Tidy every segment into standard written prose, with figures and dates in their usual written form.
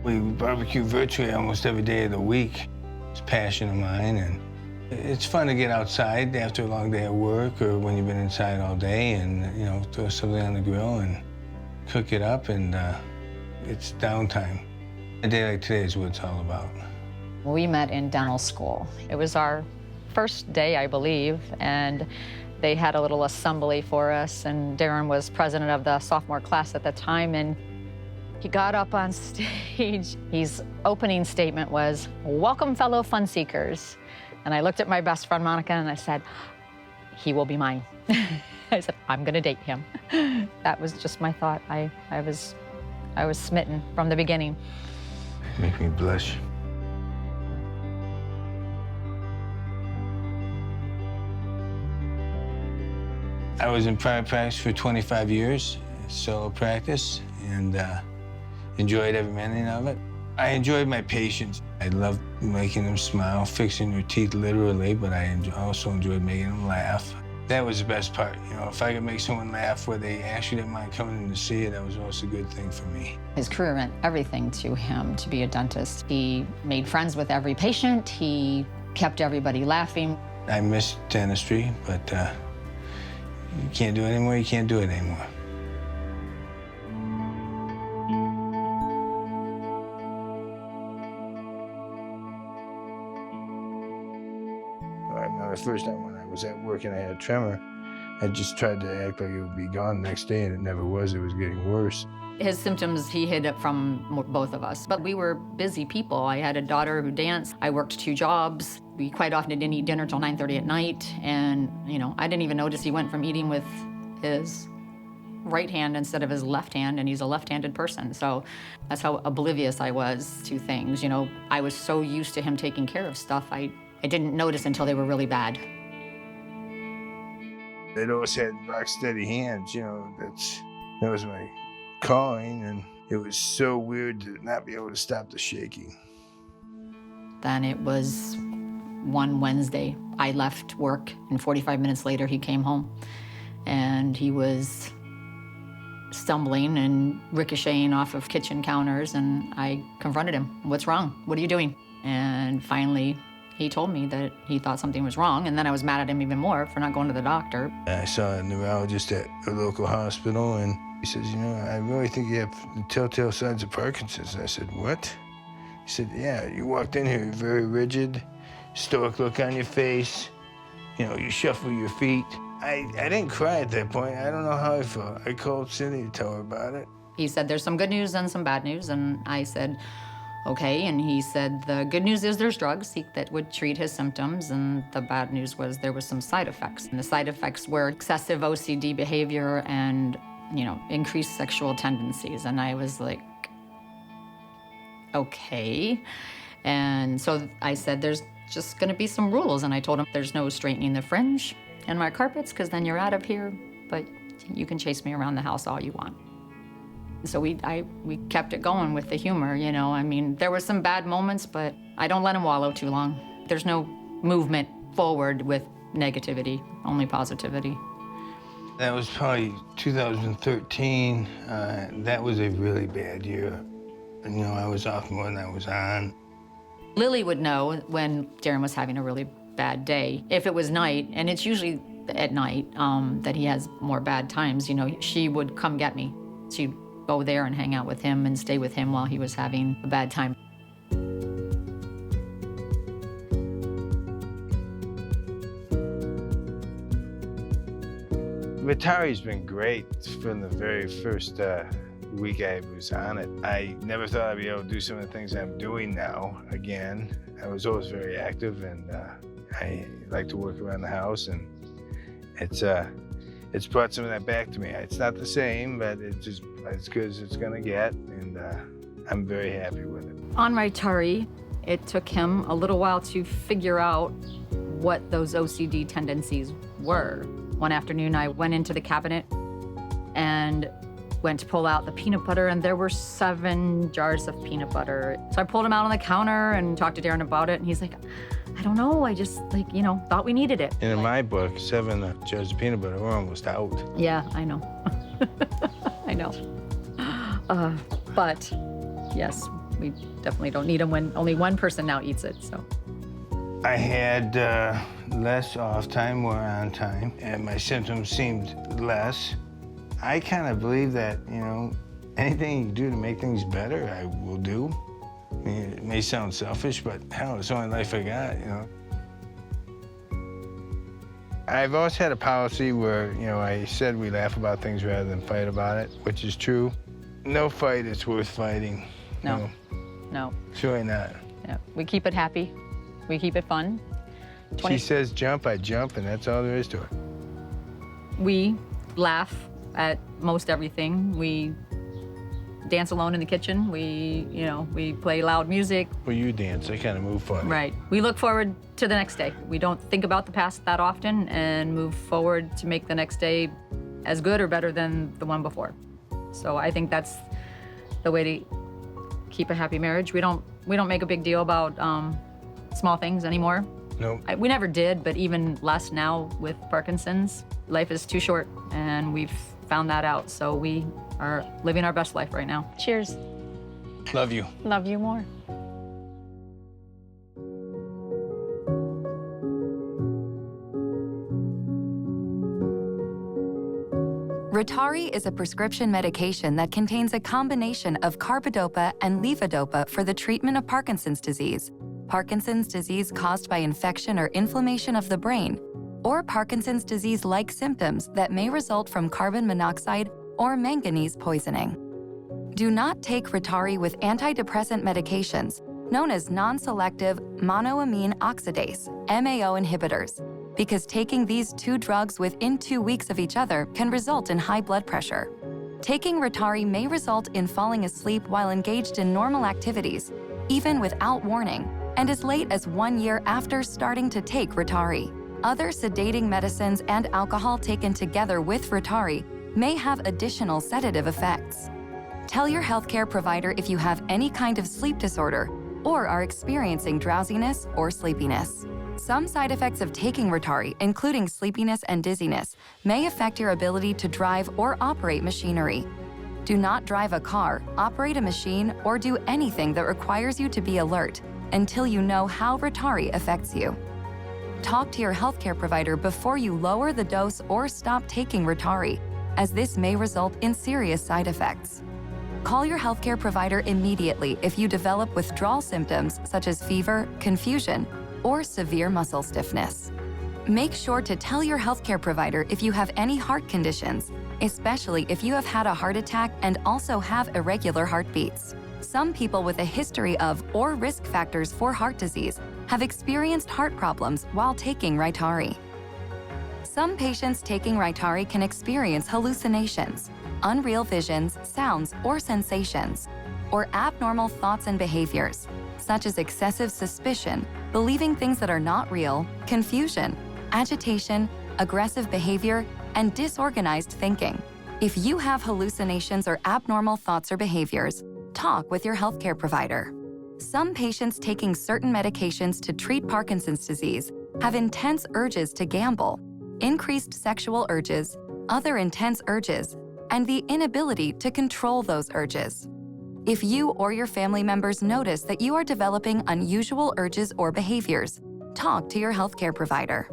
We barbecue virtually almost every day of the week. It's a passion of mine, and it's fun to get outside after a long day at work or when you've been inside all day and, you know, throw something on the grill and cook it up, and it's downtime. A day like today is what it's all about. We met in dental school. It was our first day, I believe, and they had a little assembly for us, and Darren was president of the sophomore class at the time, and he got up on stage. His opening statement was, "Welcome, fellow fun seekers." And I looked at my best friend, Monica, and I said, "He will be mine." I said, "I'm gonna date him." That was just my thought. I was smitten from the beginning. Make me blush. I was in private practice for 25 years, solo practice, and enjoyed every minute of it. I enjoyed my patients. I loved making them smile, fixing their teeth literally, but I also enjoyed making them laugh. That was the best part. You know, if I could make someone laugh where they actually didn't mind coming in to see it, that was also a good thing for me. His career meant everything to him to be a dentist. He made friends with every patient. He kept everybody laughing. I miss dentistry, but you can't do it anymore, you can't do it anymore. I remember the first time when I was at work and I had a tremor, I just tried to act like it would be gone the next day, and it never was. It was getting worse. His symptoms, he hid it from both of us. But we were busy people. I had a daughter who danced. I worked 2 jobs. We quite often didn't eat dinner till 9:30 at night. And, you know, I didn't even notice he went from eating with his right hand instead of his left hand, and he's a left-handed person. So that's how oblivious I was to things. You know, I was so used to him taking care of stuff, I didn't notice until they were really bad. They'd always had rock steady hands, you know, that was my calling, and it was so weird to not be able to stop the shaking. Then it was one Wednesday. I left work, and 45 minutes later he came home, and he was stumbling and ricocheting off of kitchen counters, and I confronted him. "What's wrong? What are you doing?" And finally, he told me that he thought something was wrong, and then I was mad at him even more for not going to the doctor. I saw a neurologist at a local hospital, and he says, "You know, I really think you have the telltale signs of Parkinson's." I said, "What?" He said, "Yeah, you walked in here, you're very rigid, stoic look on your face, you know, you shuffle your feet." I didn't cry at that point. I don't know how I felt. I called Cindy to tell her about it. He said, "There's some good news and some bad news," and I said, "Okay," and he said, "The good news is there's drugs that would treat his symptoms, and the bad news was there was some side effects. And the side effects were excessive OCD behavior and, you know, increased sexual tendencies." And I was like, okay. And so I said, "There's just gonna be some rules." And I told him, "There's no straightening the fringe in my carpets, because then you're out of here, but you can chase me around the house all you want." So we kept it going with the humor, you know. I mean, there were some bad moments, but I don't let him wallow too long. There's no movement forward with negativity, only positivity. That was probably 2013. That was a really bad year. You know, I was off more than I was on. Lily would know when Darren was having a really bad day. If it was night, and it's usually at night that he has more bad times, you know, she would come get me. She'd go there and hang out with him and stay with him while he was having a bad time. Vitari's been great from the very first week I was on it. I never thought I'd be able to do some of the things I'm doing now again. I was always very active, and I like to work around the house, and it's brought some of that back to me. It's not the same, but it's just as good as it's gonna get, and I'm very happy with it. On Vitari, it took him a little while to figure out what those OCD tendencies were. One afternoon, I went into the cabinet and went to pull out the peanut butter, and there were 7 jars of peanut butter. So I pulled them out on the counter and talked to Darren about it, and he's like, "I don't know, I just, like, you know, thought we needed it." And in my book, 7 jars of peanut butter, we're almost out. Yeah, I know. I know. But yes, we definitely don't need them when only one person now eats it, so. I had less off time, more on time, and my symptoms seemed less. I kind of believe that, you know, anything you can do to make things better, I will do. I mean, it may sound selfish, but hell, it's the only life I got, you know. I've always had a policy where, you know, I said we laugh about things rather than fight about it, which is true. No fight is worth fighting. No, no. It's really not. Yeah. We keep it happy. We keep it fun. She says jump, I jump, and that's all there is to it. We laugh at most everything. We dance alone in the kitchen. We play loud music. Well, you dance. I kind of move funny. Right. We look forward to the next day. We don't think about the past that often and move forward to make the next day as good or better than the one before. So I think that's the way to keep a happy marriage. We don't make a big deal about small things anymore. Nope. We never did, but even less now with Parkinson's. Life is too short, and we've found that out. So we are living our best life right now. Cheers. Love you. Love you more. Ritari is a prescription medication that contains a combination of carbidopa and levodopa for the treatment of Parkinson's disease caused by infection or inflammation of the brain, or Parkinson's disease-like symptoms that may result from carbon monoxide or manganese poisoning. Do not take Ritari with antidepressant medications known as non-selective monoamine oxidase, MAO inhibitors, because taking these two drugs within 2 weeks of each other can result in high blood pressure. Taking Ritari may result in falling asleep while engaged in normal activities, even without warning, and as late as 1 year after starting to take Ritari. Other sedating medicines and alcohol taken together with Ritari may have additional sedative effects. Tell your healthcare provider if you have any kind of sleep disorder or are experiencing drowsiness or sleepiness. Some side effects of taking Ritari, including sleepiness and dizziness, may affect your ability to drive or operate machinery. Do not drive a car, operate a machine, or do anything that requires you to be alert until you know how Ritari affects you. Talk to your healthcare provider before you lower the dose or stop taking Ritari, as this may result in serious side effects. Call your healthcare provider immediately if you develop withdrawal symptoms such as fever, confusion, or severe muscle stiffness. Make sure to tell your healthcare provider if you have any heart conditions, especially if you have had a heart attack and also have irregular heartbeats. Some people with a history of or risk factors for heart disease have experienced heart problems while taking Ritari. Some patients taking Ritari can experience hallucinations, unreal visions, sounds, or sensations, or abnormal thoughts and behaviors, such as excessive suspicion, believing things that are not real, confusion, agitation, aggressive behavior, and disorganized thinking. If you have hallucinations or abnormal thoughts or behaviors, talk with your healthcare provider. Some patients taking certain medications to treat Parkinson's disease have intense urges to gamble, increased sexual urges, other intense urges, and the inability to control those urges. If you or your family members notice that you are developing unusual urges or behaviors, talk to your healthcare provider.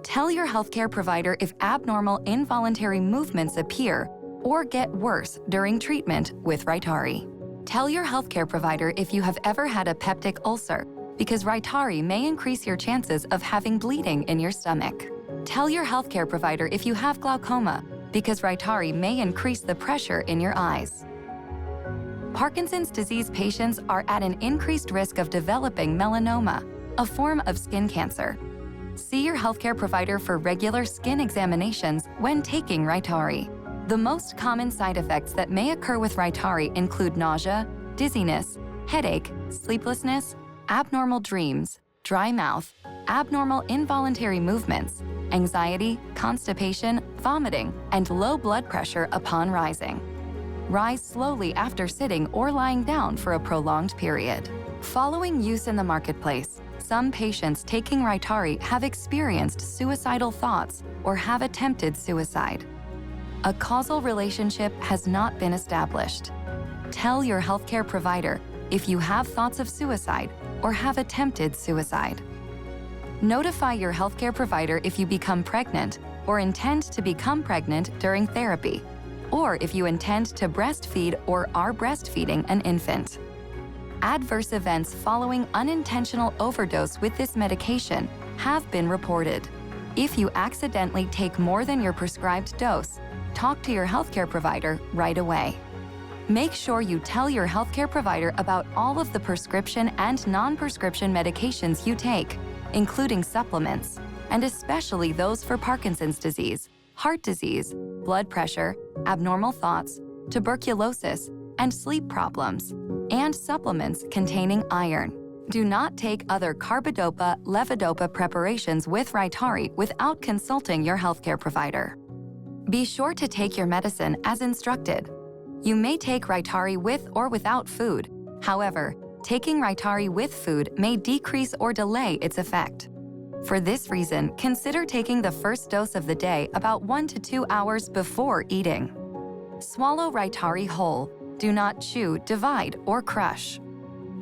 Tell your healthcare provider if abnormal involuntary movements appear or get worse during treatment with Ritari. Tell your healthcare provider if you have ever had a peptic ulcer, because Ritari may increase your chances of having bleeding in your stomach. Tell your healthcare provider if you have glaucoma, because Ritari may increase the pressure in your eyes. Parkinson's disease patients are at an increased risk of developing melanoma, a form of skin cancer. See your healthcare provider for regular skin examinations when taking Ritari. The most common side effects that may occur with Ritari include nausea, dizziness, headache, sleeplessness, abnormal dreams, dry mouth, abnormal involuntary movements, anxiety, constipation, vomiting, and low blood pressure upon rising. Rise slowly after sitting or lying down for a prolonged period. Following use in the marketplace, some patients taking Ritari have experienced suicidal thoughts or have attempted suicide. A causal relationship has not been established. Tell your healthcare provider if you have thoughts of suicide or have attempted suicide. Notify your healthcare provider if you become pregnant or intend to become pregnant during therapy, or if you intend to breastfeed or are breastfeeding an infant. Adverse events following unintentional overdose with this medication have been reported. If you accidentally take more than your prescribed dose, talk to your healthcare provider right away. Make sure you tell your healthcare provider about all of the prescription and non-prescription medications you take, including supplements, and especially those for Parkinson's disease, heart disease, blood pressure, abnormal thoughts, tuberculosis, and sleep problems, and supplements containing iron. Do not take other carbidopa, levodopa preparations with Rytary without consulting your healthcare provider. Be sure to take your medicine as instructed. You may take Rytary with or without food. However, taking Rytary with food may decrease or delay its effect. For this reason, consider taking the first dose of the day about 1 to 2 hours before eating. Swallow Rytary whole. Do not chew, divide, or crush.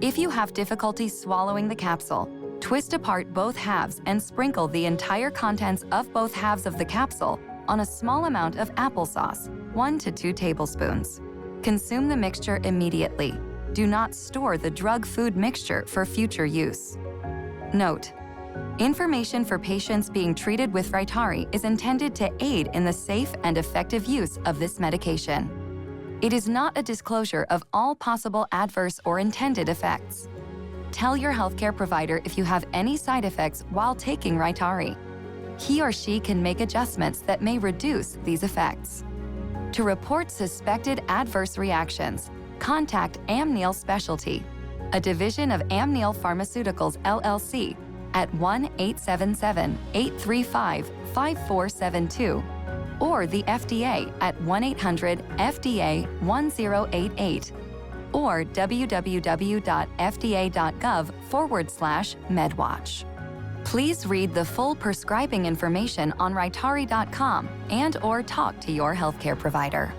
If you have difficulty swallowing the capsule, twist apart both halves and sprinkle the entire contents of both halves of the capsule on a small amount of applesauce, 1 to 2 tablespoons. Consume the mixture immediately. Do not store the drug-food mixture for future use. Note: information for patients being treated with Rytary is intended to aid in the safe and effective use of this medication. It is not a disclosure of all possible adverse or intended effects. Tell your healthcare provider if you have any side effects while taking Rytary. He or she can make adjustments that may reduce these effects. To report suspected adverse reactions, contact Amneal Specialty, a division of Amneal Pharmaceuticals LLC, at 1-877-835-5472, or the FDA at 1-800-FDA-1088, or www.fda.gov/medwatch. Please read the full prescribing information on Rytary.com and/or talk to your healthcare provider.